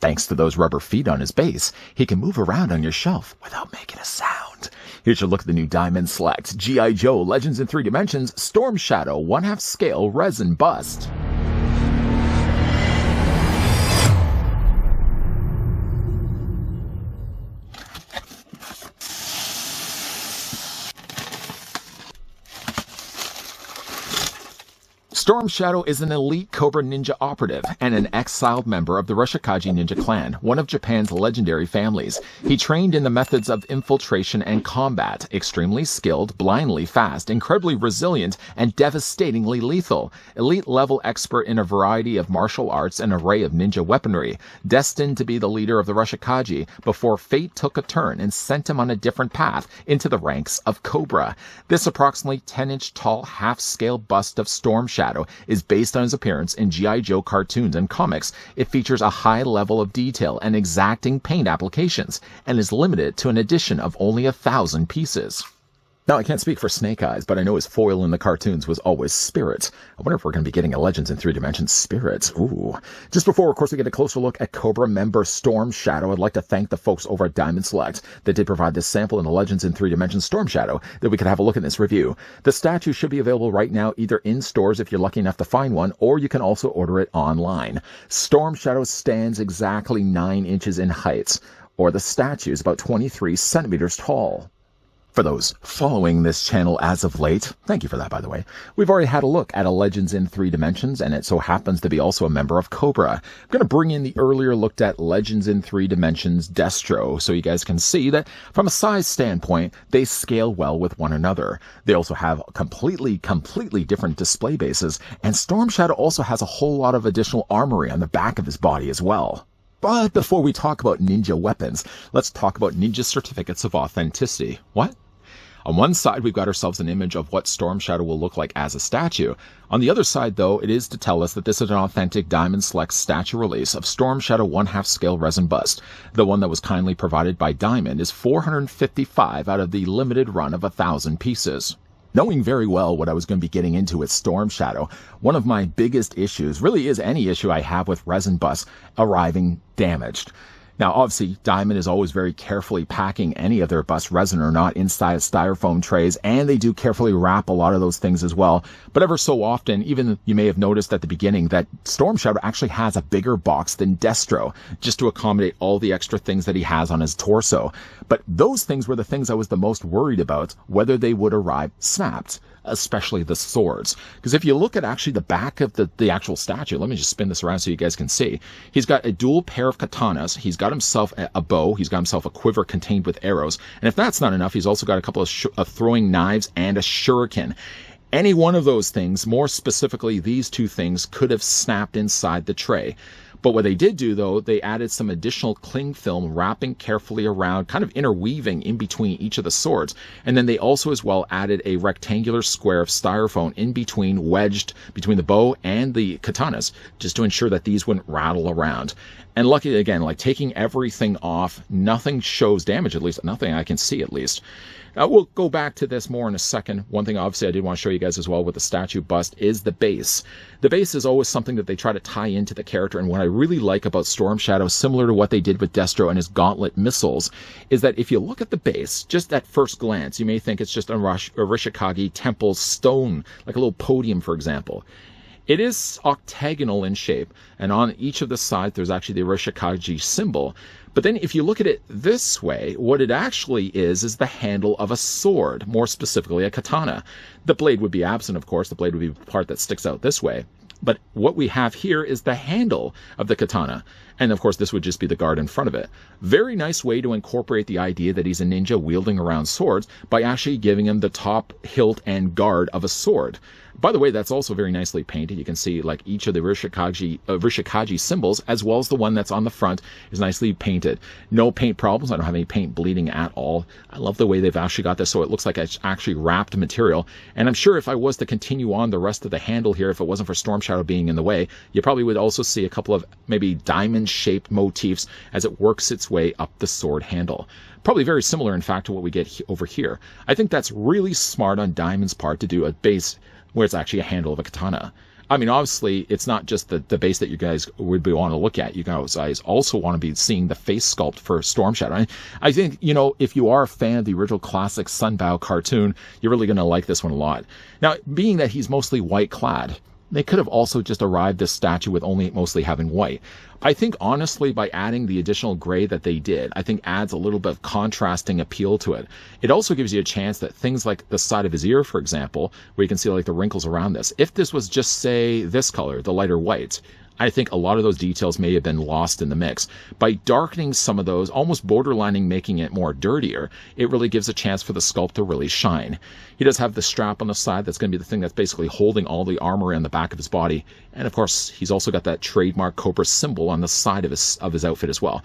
Thanks to those rubber feet on his base, he can move around on your shelf without making a sound. Here's your look at the new Diamond Select G.I. Joe Legends in 3 Dimensions Storm Shadow 1/2 scale resin bust. Storm Shadow is an elite Cobra Ninja operative and an exiled member of the Rishikaji Ninja Clan, one of Japan's legendary families. He trained in the methods of infiltration and combat, extremely skilled, blindly fast, incredibly resilient, and devastatingly lethal. Elite-level expert in a variety of martial arts and array of ninja weaponry, destined to be the leader of the Rishikaji before fate took a turn and sent him on a different path into the ranks of Cobra. This approximately 10-inch tall half-scale bust of Storm Shadow is based on his appearance in G.I. Joe cartoons and comics. It features a high level of detail and exacting paint applications, and is limited to an edition of only 1,000 pieces. Now, I can't speak for Snake Eyes, but I know his foil in the cartoons was always Spirit. I wonder if we're going to be getting a Legends in 3 Dimensions Spirit. Ooh. Just before, of course, we get a closer look at Cobra member Storm Shadow, I'd like to thank the folks over at Diamond Select that did provide this sample in the Legends in 3 Dimensions Storm Shadow that we could have a look at in this review. The statue should be available right now either in stores if you're lucky enough to find one, or you can also order it online. Storm Shadow stands exactly 9 inches in height, or the statue is about 23 centimeters tall. For those following this channel as of late, thank you for that, by the way, we've already had a look at a Legends in 3 Dimensions, and it so happens to be also a member of Cobra. I'm going to bring in the earlier looked at Legends in 3 Dimensions Destro, so you guys can see that from a size standpoint, they scale well with one another. They also have completely different display bases, and Storm Shadow also has a whole lot of additional armory on the back of his body as well. But before we talk about ninja weapons, let's talk about ninja certificates of authenticity. What? On one side, we've got ourselves an image of what Storm Shadow will look like as a statue. On the other side, though, it is to tell us that this is an authentic Diamond Select statue release of Storm Shadow 1/2 scale resin bust. The one that was kindly provided by Diamond is 455 out of the limited run of 1,000 pieces. Knowing very well what I was going to be getting into with Storm Shadow, one of my biggest issues really is any issue I have with resin busts arriving damaged. Now, obviously, Diamond is always very carefully packing any of their bust resin or not inside styrofoam trays, and they do carefully wrap a lot of those things as well. But ever so often, even you may have noticed at the beginning that Storm Shadow actually has a bigger box than Destro, just to accommodate all the extra things that he has on his torso. But those things were the things I was the most worried about, whether they would arrive snapped, especially the swords. Because if you look at actually the back of the actual statue, let me just spin this around so you guys can see. He's got a dual pair of katanas. He's got himself a bow. He's got himself a quiver contained with arrows. And if that's not enough, he's also got a couple of throwing knives and a shuriken. Any one of those things, more specifically these two things, could have snapped inside the tray. But what they did do, though, they added some additional cling film, wrapping carefully around, kind of interweaving in between each of the swords. And then they also as well added a rectangular square of styrofoam in between, wedged between the bow and the katanas, just to ensure that these wouldn't rattle around. And lucky, again, like taking everything off, nothing shows damage, at least nothing I can see at least. We'll go back to this more in a second. One thing, obviously, I did want to show you guys as well with the statue bust is the base. The base is always something that they try to tie into the character, and what I really like about Storm Shadow, similar to what they did with Destro and his Gauntlet missiles, is that if you look at the base, just at first glance, you may think it's just a Rishikage temple stone, like a little podium, for example. It is octagonal in shape, and on each of the sides there's actually the Rishikage symbol. But then if you look at it this way, what it actually is the handle of a sword, more specifically a katana. The blade would be absent, of course. The blade would be the part that sticks out this way. But what we have here is the handle of the katana. And of course, this would just be the guard in front of it. Very nice way to incorporate the idea that he's a ninja wielding around swords by actually giving him the top hilt and guard of a sword. By the way, that's also very nicely painted. You can see like each of the Rishikage symbols, as well as the one that's on the front, is nicely painted. No paint problems. I don't have any paint bleeding at all. I love the way they've actually got this so it looks like it's actually wrapped material. And I'm sure if I was to continue on the rest of the handle here, if it wasn't for Storm Shadow being in the way, you probably would also see a couple of maybe diamond-shaped motifs as it works its way up the sword handle. Probably very similar, in fact, to what we get over here. I think that's really smart on Diamond's part to do a base where it's actually a handle of a katana. I mean, obviously, it's not just the base that you guys would want to look at. You guys also want to be seeing the face sculpt for Storm Shadow. I think, you know, if you are a fan of the original classic Sunbow cartoon, you're really going to like this one a lot. Now, being that he's mostly white clad, they could have also just arrived this statue with only mostly having white. I think, honestly, by adding the additional gray that they did, I think adds a little bit of contrasting appeal to it. It also gives you a chance that things like the side of his ear, for example, where you can see like the wrinkles around this, if this was just, say, this color, the lighter white, I think a lot of those details may have been lost in the mix. By darkening some of those, almost borderlining making it more dirtier, it really gives a chance for the sculpt to really shine. He does have the strap on the side that's going to be the thing that's basically holding all the armor on the back of his body. And of course, he's also got that trademark Cobra symbol on the side of his outfit as well.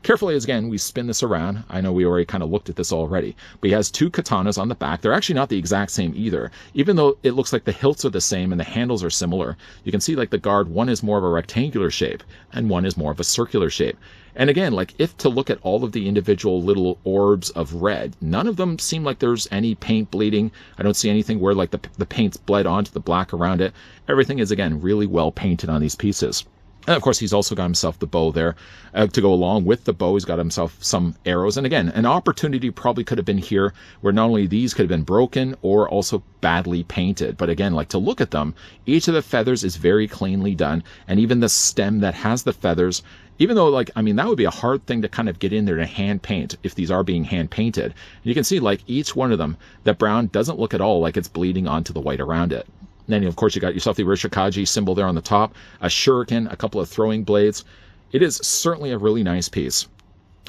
Carefully, as again, we spin this around. I know we already kind of looked at this already, but he has two katanas on the back. They're actually not the exact same either. Even though it looks like the hilts are the same and the handles are similar, you can see like the guard, one is more of a rectangular shape and one is more of a circular shape. And again, like if to look at all of the individual little orbs of red, none of them seem like there's any paint bleeding. I don't see anything where like the paint's bled onto the black around it. Everything is, again, really well painted on these pieces. And of course, he's also got himself the bow there. To go along with the bow, he's got himself some arrows. And again, an opportunity probably could have been here where not only these could have been broken or also badly painted. But again, like to look at them, each of the feathers is very cleanly done. And even the stem that has the feathers, even though, like, I mean, that would be a hard thing to kind of get in there to hand paint if these are being hand painted. You can see, like, each one of them, that brown doesn't look at all like it's bleeding onto the white around it. Then, of course, you got yourself the Rishikaji symbol there on the top, a shuriken, a couple of throwing blades. It is certainly a really nice piece.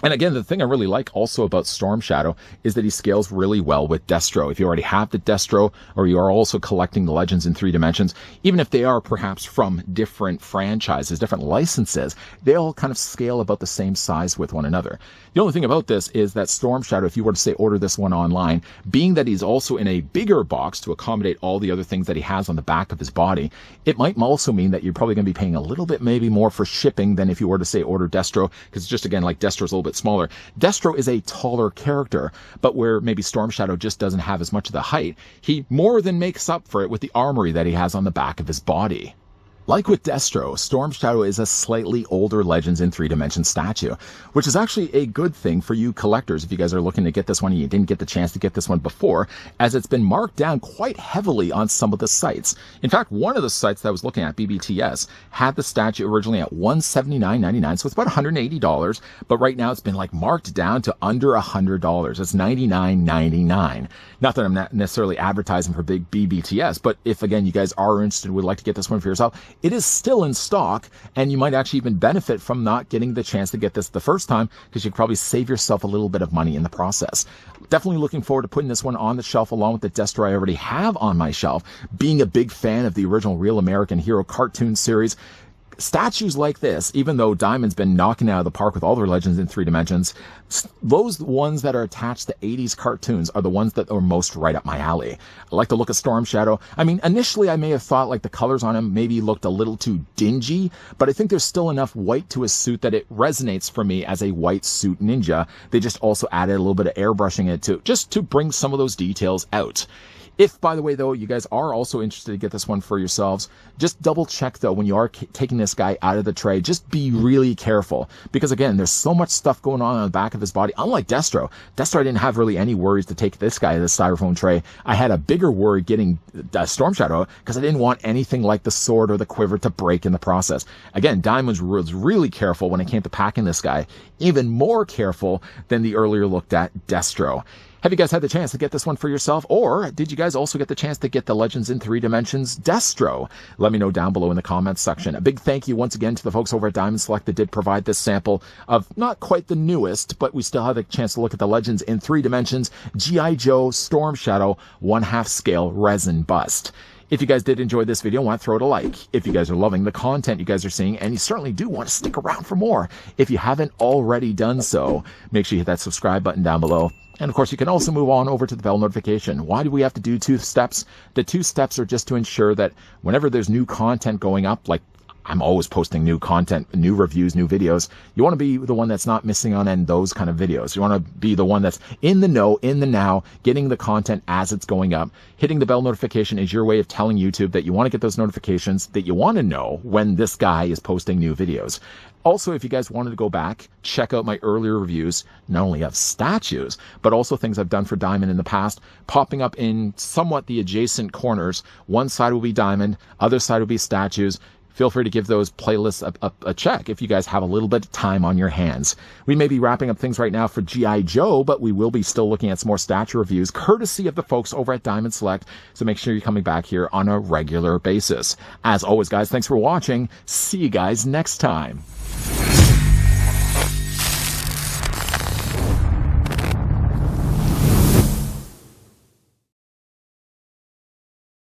And again, the thing I really like also about Storm Shadow is that he scales really well with Destro. If you already have the Destro, or you are also collecting the Legends in 3 dimensions, even if they are perhaps from different franchises, different licenses, they all kind of scale about the same size with one another. The only thing about this is that Storm Shadow, if you were to say order this one online, being that he's also in a bigger box to accommodate all the other things that he has on the back of his body, it might also mean that you're probably going to be paying a little bit maybe more for shipping than if you were to say order Destro, because just again, like Destro's a little bit smaller. Destro is a taller character, but where maybe Storm Shadow just doesn't have as much of the height, he more than makes up for it with the armory that he has on the back of his body. Like with Destro, Storm Shadow is a slightly older Legends in 3 dimension statue, which is actually a good thing for you collectors if you guys are looking to get this one and you didn't get the chance to get this one before, as it's been marked down quite heavily on some of the sites. In fact, one of the sites that I was looking at, BBTS, had the statue originally at $179.99, so it's about $180, but right now it's been like marked down to under $100. It's $99.99. Not that I'm not necessarily advertising for big BBTS, but if again you guys are interested and would like to get this one for yourself, it is still in stock, and you might actually even benefit from not getting the chance to get this the first time, because you could probably save yourself a little bit of money in the process. Definitely looking forward to putting this one on the shelf along with the Destro I already have on my shelf. Being a big fan of the original Real American Hero cartoon series, statues like this, even though Diamond's been knocking it out of the park with all their Legends in 3 dimensions, those ones that are attached to 80s cartoons are the ones that are most right up my alley. I like the look of Storm Shadow. I mean, initially I may have thought like the colors on him maybe looked a little too dingy, but I think there's still enough white to his suit that it resonates for me as a white suit ninja. They just also added a little bit of airbrushing it to just to bring some of those details out. If, by the way, though, you guys are also interested to get this one for yourselves, just double check, though, when you are taking this guy out of the tray, just be really careful. Because, again, there's so much stuff going on the back of his body. Unlike Destro, I didn't have really any worries to take this guy out of the styrofoam tray. I had a bigger worry getting Storm Shadow because I didn't want anything like the sword or the quiver to break in the process. Again, Diamond was really careful when it came to packing this guy. Even more careful than the earlier looked at Destro. Have you guys had the chance to get this one for yourself, or did you guys also get the chance to get the Legends in 3 dimensions Destro? Let me know down below in the comments section. A big thank you once again to the folks over at Diamond Select that did provide this sample of not quite the newest, but we still had a chance to look at the Legends in 3 dimensions G.I. Joe Storm Shadow 1/2 scale resin bust. If you guys did enjoy this video, I want to throw it a like. If you guys are loving the content you guys are seeing, and you certainly do want to stick around for more, if you haven't already done so, make sure you hit that subscribe button down below. And of course, you can also move on over to the bell notification. Why do we have to do 2 steps? The 2 steps are just to ensure that whenever there's new content going up, like I'm always posting new content, new reviews, new videos. You want to be the one that's not missing on in those kind of videos. You want to be the one that's in the know, in the now, getting the content as it's going up. Hitting the bell notification is your way of telling YouTube that you want to get those notifications, that you want to know when this guy is posting new videos. Also, if you guys wanted to go back, check out my earlier reviews, not only of statues, but also things I've done for diamond in the past, popping up in somewhat the adjacent corners. One side will be diamond, other side will be statues. Feel free to give those playlists a check if you guys have a little bit of time on your hands. We may be wrapping up things right now for G.I. Joe, but we will be still looking at some more statue reviews, courtesy of the folks over at Diamond Select. So make sure you're coming back here on a regular basis. As always, guys, thanks for watching. See you guys next time.